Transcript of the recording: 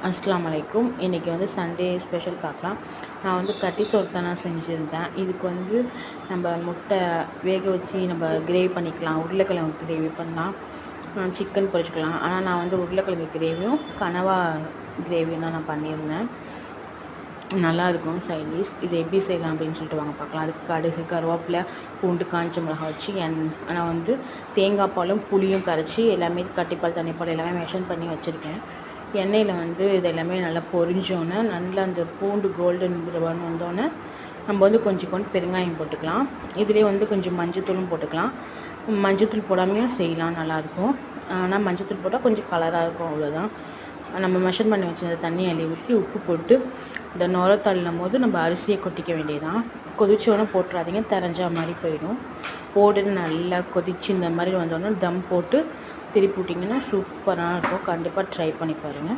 அஸ்ஸலாமு அலைக்கும். இன்றைக்கி வந்து சண்டே ஸ்பெஷல் பார்க்கலாம். நான் வந்து கட்டி சோறு தான் நான் செஞ்சுருந்தேன். இதுக்கு வந்து நம்ம முட்டை வேக வச்சு நம்ம கிரேவி பண்ணிக்கலாம். உருளைக்கிழங்கு கிரேவி பண்ணலாம், சிக்கன் பொரிச்சிக்கலாம். ஆனால் நான் வந்து உருளைக்கிழங்கு கிரேவியும் கனவா கிரேவியும் தான் நான் பண்ணியிருந்தேன். நல்லாயிருக்கும் சைடிஷ். இது எப்படி செய்யலாம் அப்படின்னு சொல்லிட்டு வாங்க பார்க்கலாம். அதுக்கு கடுகு, கருவேப்பிலை, பூண்டு, காஞ்ச மிளகாய் வச்சு நான் வந்து தேங்காய் பாலும் புளியும் கரைச்சி எல்லாமே கட்டிப்பால் தண்ணிப்பால் எல்லாமே மெஷன் பண்ணி வச்சுருக்கேன். எண்ணெயில் வந்து இது எல்லாமே நல்லா பொரிஞ்சோன்னே நல்லா அந்த பூண்டு கோல்டன் ப்ரௌன் வந்தோடனே நம்ம வந்து கொஞ்சம் பெருங்காயம் போட்டுக்கலாம். இதிலே வந்து கொஞ்சம் மஞ்சத்தூளும் போட்டுக்கலாம். மஞ்சத்தூள் போடாமையும் செய்யலாம், நல்லாயிருக்கும். ஆனால் மஞ்சத்தூள் போட்டால் கொஞ்சம் கலராக இருக்கும், அவ்வளோதான். நம்ம மெஷர் பண்ணி வச்சுருந்த தண்ணி அள்ளி ஊற்றி உப்பு போட்டு இந்த நுர தள்ளும் போது நம்ம அரிசியை கொட்டிக்க வேண்டியதான். கொதிச்சோன்னே போட்டுறாதீங்க, தெரிஞ்ச மாதிரி போயிடும். போட்டு நல்லா கொதிச்சு இந்த மாதிரி வந்தோடனே தம் போட்டு திருப்பி விட்டிங்கன்னா சூப்பராக இருக்கும். கண்டிப்பாக ட்ரை பண்ணி பாருங்கள்.